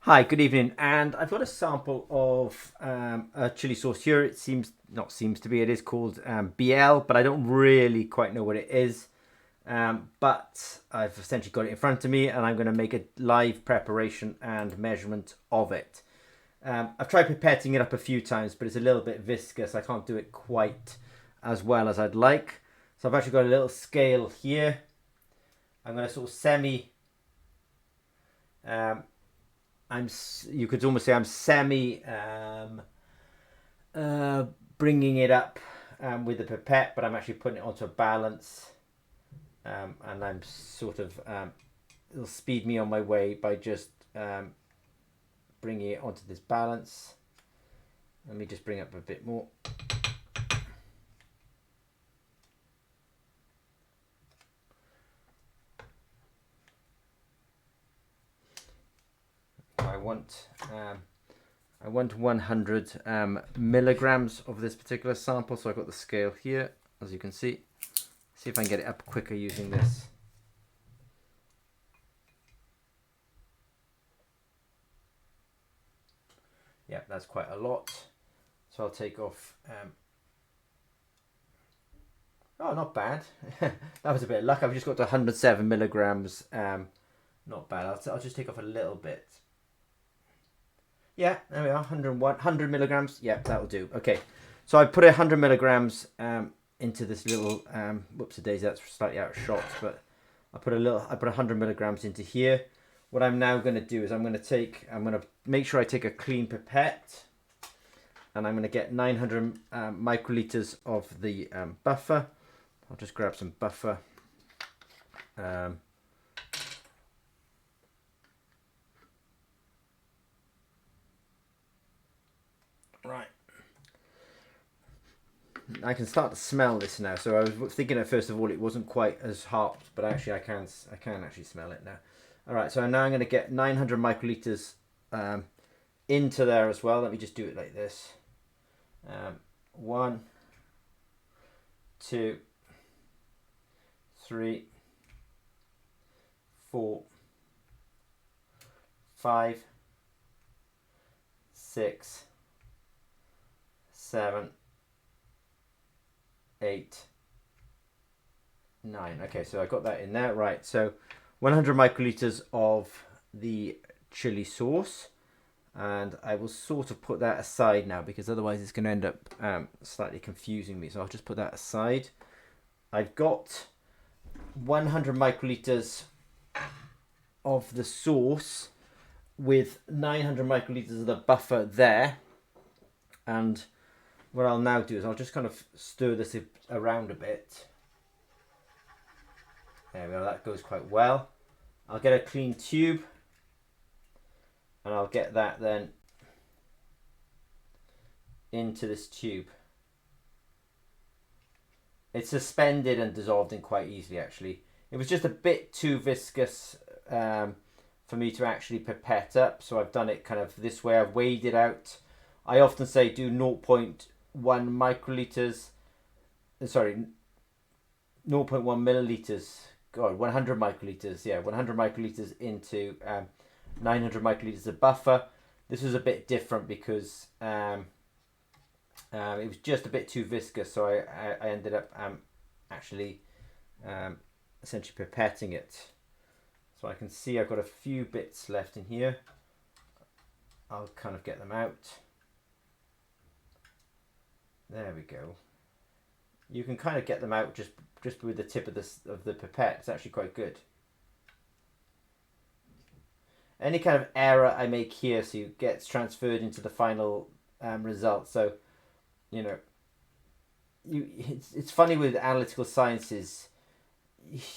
Hi, good evening, and I've got a sample of a chili sauce here. It it is called BL, but I don't really quite know what it is. But I've essentially got it in front of me, and I'm going to make a live preparation and measurement of it. I've tried pipetting it up a few times, but it's a little bit viscous. I can't do it quite as well as I'd like. So I've actually got a little scale here. I'm going to sort of um, you could almost say I'm semi bringing it up with the pipette, but I'm actually putting it onto a balance, and I'm sort of it'll speed me on my way by just bringing it onto this balance. Let me just bring up a bit more. I want 100 milligrams of this particular sample, so I've got the scale here, as you can see. See if I can get it up quicker using this. Yeah, that's quite a lot. So I'll take off. Oh, not bad. That was a bit of luck. I've just got to 107 milligrams. Not bad. I'll just take off a little bit. Yeah, there we are. 100 milligrams. Yeah, that'll do. Okay, so I put 100 milligrams into this little. Whoops, a daisy. That's slightly out of shot, but I put 100 milligrams into here. What I'm now going to do is I'm going to make sure I take a clean pipette, and I'm going to get 900 microliters of the buffer. I'll just grab some buffer. Right. I can start to smell this now. So I was thinking at first of all it wasn't quite as hot, but actually I can actually smell it now. All right, so now I'm going to get 900 microliters into there as well. Let me just do it like this. 1, 2, 3, 4, 5, 6, 7, 8, 9. Okay, so I got that in there. Right, so 100 microliters of the chili sauce, and I will sort of put that aside now because otherwise it's going to end up slightly confusing me. So I'll just put that aside. I've got 100 microliters of the sauce with 900 microliters of the buffer there, and what I'll now do is I'll just kind of stir this around a bit. There we go, that goes quite well. I'll get a clean tube and I'll get that then into this tube. It's suspended and dissolved in quite easily actually. It was just a bit too viscous for me to actually pipette up, so I've done it kind of this way. I've weighed it out. I often say do 0.1 microliters, sorry, 0.1 milliliters, God, 100 microliters, yeah, 100 microliters into 900 microliters of buffer. This was a bit different because it was just a bit too viscous, so I ended up actually essentially pipetting it. So I can see I've got a few bits left in here. I'll kind of get them out. There we go. You can kind of get them out just with the tip of the pipette. It's actually quite good. Any kind of error I make here gets transferred into the final result. So, you know, it's funny with analytical sciences.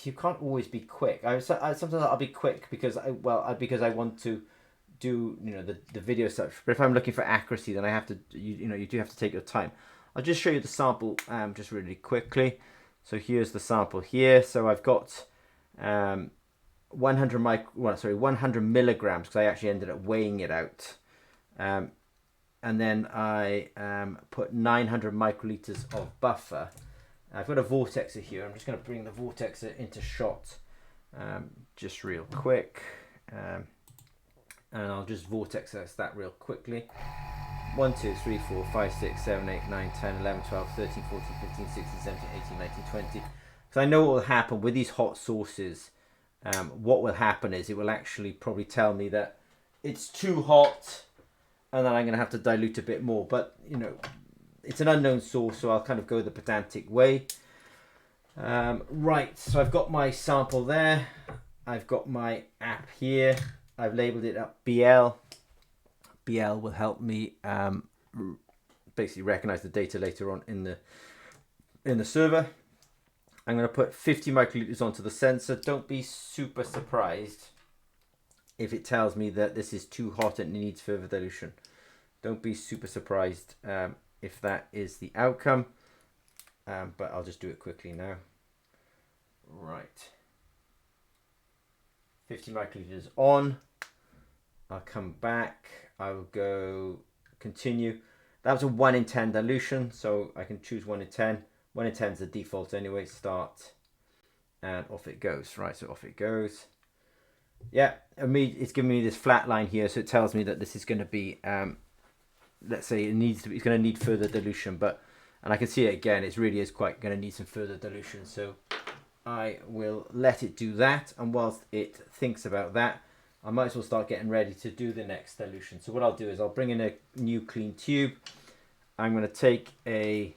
You can't always be quick. Sometimes I'll be quick because I want to do the video stuff. But if I'm looking for accuracy, then I have to you do have to take your time. I'll just show you the sample just really quickly. So here's the sample here. So I've got 100 milligrams because I actually ended up weighing it out. And then I put 900 microliters of buffer. I've got a vortexer here. I'm just going to bring the vortexer into shot just real quick. and I'll just vortex that real quickly. 1, 2, 3, 4, 5, 6, 7, 8, 9, 10, 11, 12, 13, 14, 15, 16, 17, 18, 19, 20. Because I know what will happen with these hot sauces. What will happen is it will actually probably tell me that it's too hot, and then I'm going to have to dilute a bit more. But, you know, it's an unknown sauce, so I'll kind of go the pedantic way. Right, so I've got my sample there. I've got my app here. I've labeled it up BL. BL will help me basically recognize the data later on in the server. I'm going to put 50 microliters onto the sensor. Don't be super surprised if it tells me that this is too hot and it needs further dilution. Don't be super surprised if that is the outcome, but I'll just do it quickly now. Right, 50 microliters on. I'll come back. I will go continue. That was a 1 in 10 dilution, so I can choose 1 in 10. 1 in 10 is the default anyway. Start, and off it goes. Right, so off it goes. Yeah, it's giving me this flat line here, so it tells me that this is going to be, let's say it's going to need further dilution, and I can see it again. It really is quite going to need some further dilution. So I will let it do that, and whilst it thinks about that, I might as well start getting ready to do the next dilution. So what I'll do is I'll bring in a new clean tube. I'm going to take a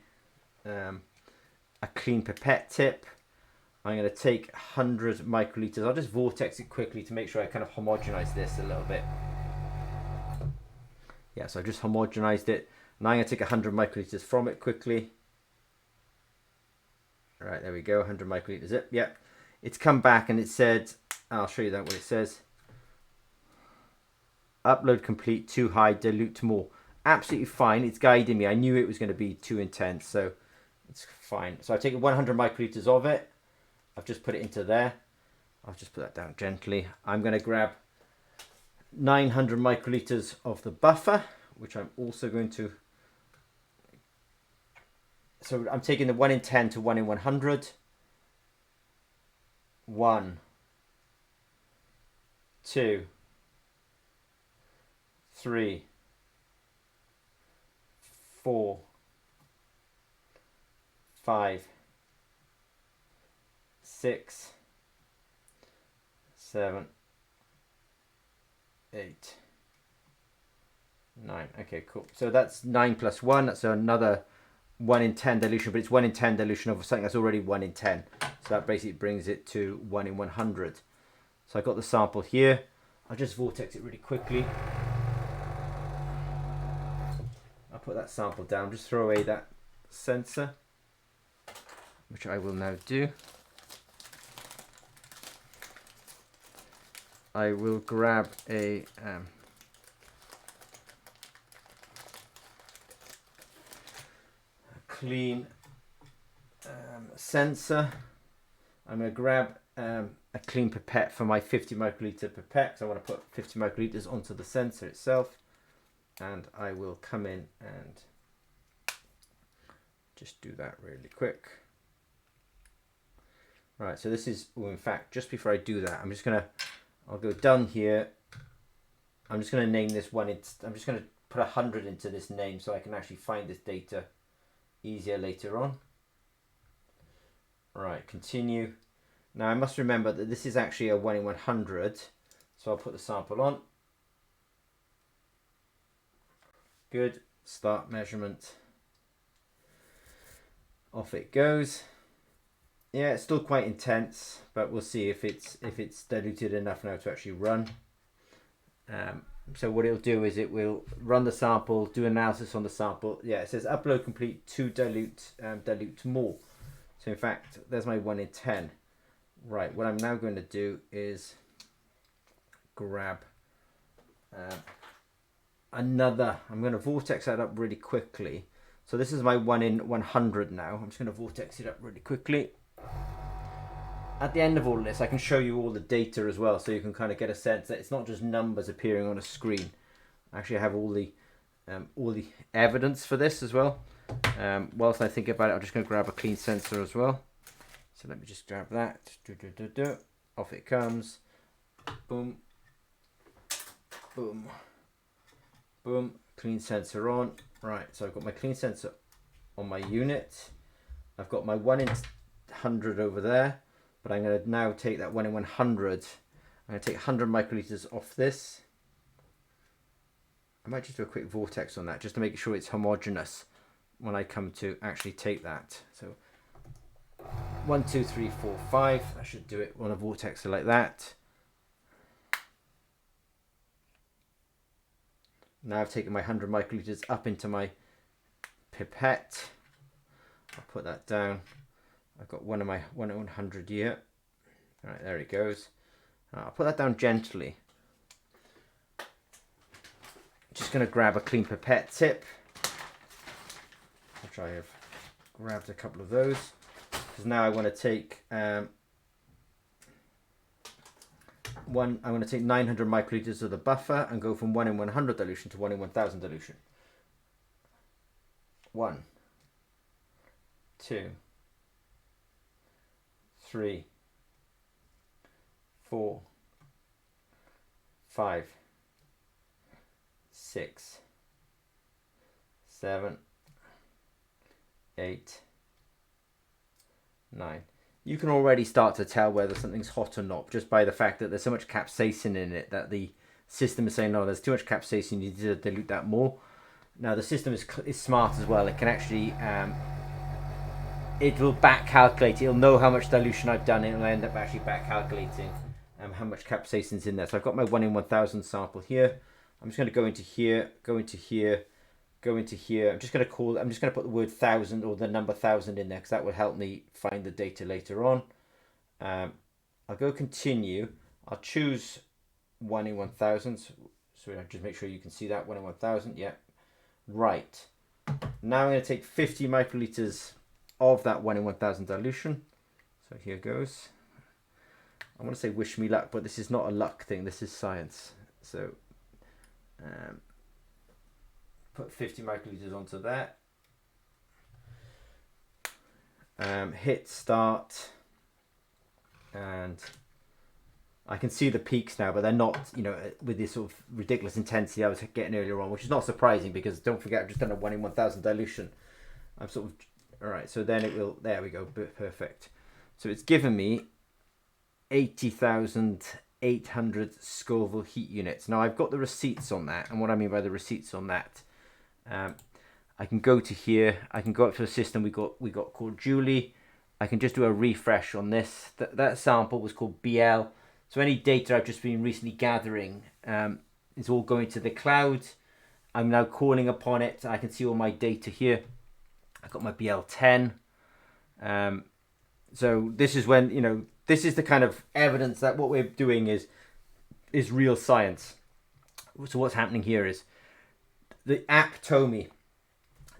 clean pipette tip. I'm going to take 100 microliters. I'll just vortex it quickly to make sure I kind of homogenize this a little bit. Yeah, so I just homogenized it. Now I'm going to take 100 microliters from it quickly. All right, there we go, 100 microliters. Yep. It's come back and it said, I'll show you that what it says. Upload complete, too high, dilute more. Absolutely fine. It's guiding me. I knew it was going to be too intense, so it's fine. So I've taken 100 microliters of it. I've just put it into there. I'll just put that down gently. I'm going to grab 900 microliters of the buffer, which I'm also going to... So I'm taking the 1 in 10 to 1 in 100. 1, 2, 3, 4, 5, 6, 7, 8, 9. Okay, cool. So that's 9 plus 1. That's another 1 in 10 dilution, but it's 1 in 10 dilution of something that's already 1 in 10. So that basically brings it to 1 in 100. So I got the sample here. I'll just vortex it really quickly. I'll put that sample down, just throw away that sensor, which I will now do. I will grab a clean sensor. I'm going to grab a clean pipette for my 50 microliter pipette, so I want to put 50 microliters onto the sensor itself, and I will come in and just do that really quick. Right, so this is, well, in fact, just before I do that, I'll go down here. I'm just going to name this one. I'm just going to put 100 into this name so I can actually find this data easier later on. Right, continue. Now I must remember that this is actually a 1 in 100, so I'll put the sample on. Good. Start measurement. Off it goes. Yeah, it's still quite intense, but we'll see if it's diluted enough now to actually run. So what it'll do is it will run the sample, do analysis on the sample. Yeah, it says upload complete to dilute more. So in fact, there's my 1 in 10. Right, what I'm now going to do is grab another. I'm going to vortex that up really quickly. So this is my 1 in 100 now. I'm just going to vortex it up really quickly. At the end of all of this, I can show you all the data as well, so you can kind of get a sense that it's not just numbers appearing on a screen. Actually, I have all the evidence for this as well. Whilst I think about it, I'm just going to grab a clean sensor as well. So let me just grab that. Off it comes. Boom. Boom. Boom. Clean sensor on. Right, so I've got my clean sensor on my unit. I've got my 1 in 100 over there, but I'm going to now take that 1 in 100. I'm going to take 100 microliters off this. I might just do a quick vortex on that just to make sure it's homogeneous when I come to actually take that. So 1, 2, 3, 4, 5. I should do it on a vortex like that. Now I've taken my 100 microliters up into my pipette. I'll put that down. I've got one in 100 here. All right, there it goes. I'll put that down gently. Just going to grab a clean pipette tip, which I have grabbed a couple of those, because now I want to take I'm going to take 900 microliters of the buffer and go from 1 in 100 dilution to 1 in 1000 dilution. 1, 2, 3, 4, 5, 6, 7, 8, 9. You can already start to tell whether something's hot or not just by the fact that there's so much capsaicin in it that the system is saying, no, there's too much capsaicin, you need to dilute that more. Now the system is smart as well. It can actually, it will back calculate. It'll know how much dilution I've done. It'll end up actually back calculating how much capsaicin's in there. So I've got my 1 in 1000 sample here. I'm just going to go into here, go into here, go into here. I'm just going to put the word 1000 or the number 1000 in there because that will help me find the data later on. I'll go continue. I'll choose 1 in 1000. So I'll just make sure you can see that 1 in 1000. Yeah. Right. Now I'm going to take 50 microliters of that 1 in 1000 dilution. So here goes. I want to say wish me luck, but this is not a luck thing. This is science. So put 50 microliters onto that. Hit start, and I can see the peaks now, but they're not, with this sort of ridiculous intensity I was getting earlier on, which is not surprising because don't forget I've just done a 1 in 1000 dilution. I'm sort of, all right, so then it will, there we go, perfect. So it's given me 80,800 Scoville heat units. Now I've got the receipts on that, and what I mean by the receipts on that, I can go to here, I can go up to the system we got called Julie. I can just do a refresh on this. That sample was called BL. So any data I've just been recently gathering is all going to the cloud. I'm now calling upon it. I can see all my data here. I've got my BL10. So this is when, this is the kind of evidence that what we're doing is real science. So what's happening here is the app told me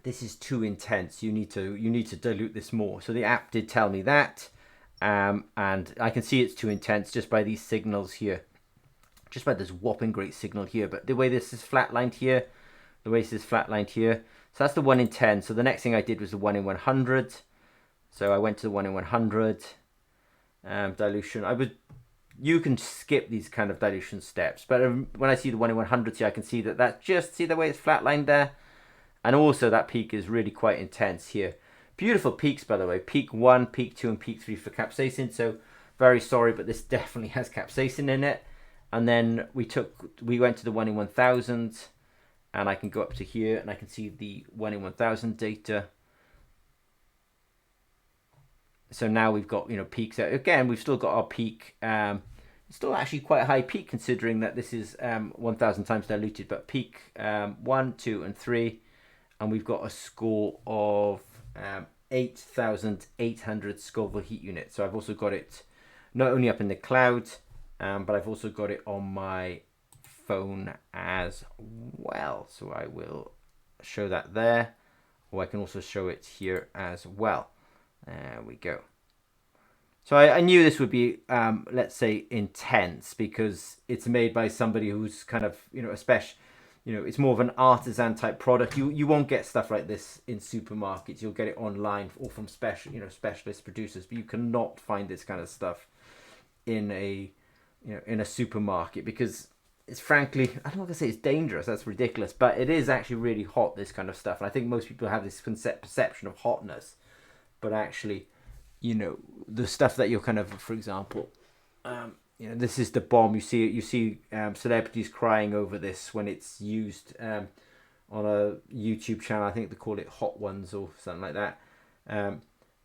this is too intense. You need to dilute this more. So the app did tell me that. And I can see it's too intense just by these signals here. Just by this whopping great signal here. But the way this is flatlined here, so that's the 1 in 10. So the next thing I did was the 1 in 100. So I went to the 1 in 100 dilution. You can skip these kind of dilution steps, but when I see the 1 in 100 here, I can see that just, see the way it's flatlined there? And also that peak is really quite intense here. Beautiful peaks, by the way. Peak 1, peak 2, and peak 3 for capsaicin. So very sorry, but this definitely has capsaicin in it. And then we went to the 1 in 1000, and I can go up to here and I can see the 1 in 1000 data. So now we've got, peaks. Again, we've still got our peak. It's still actually quite a high peak considering that this is 1000 times diluted, but peak 1, 2, and 3. And we've got a score of 8,800 Scoville heat units. So I've also got it not only up in the cloud, but I've also got it on my phone as well. So I will show that there, or I can also show it here as well. There we go. So I knew this would be, let's say, intense because it's made by somebody who's kind of, a special, it's more of an artisan type product. You won't get stuff like this in supermarkets. You'll get it online or from specialist producers, but you cannot find this kind of stuff in a supermarket because it's frankly, I don't want to say it's dangerous, that's ridiculous, but it is actually really hot, this kind of stuff. And I think most people have this perception of hotness, but actually, you know, the stuff that you're kind of, for example, you know, this is the bomb. You see celebrities crying over this when it's used on a YouTube channel. I think they call it Hot Ones or something like that.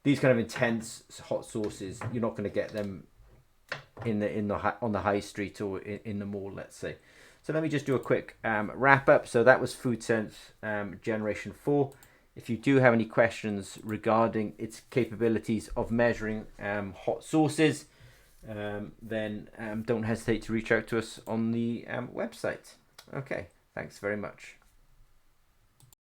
These kind of intense hot sauces, you're not going to get them on the high street or in the mall, let's say. So let me just do a quick wrap up. So that was FoodSense Generation 4. If you do have any questions regarding its capabilities of measuring hot sauces, then don't hesitate to reach out to us on the website. Okay, thanks very much.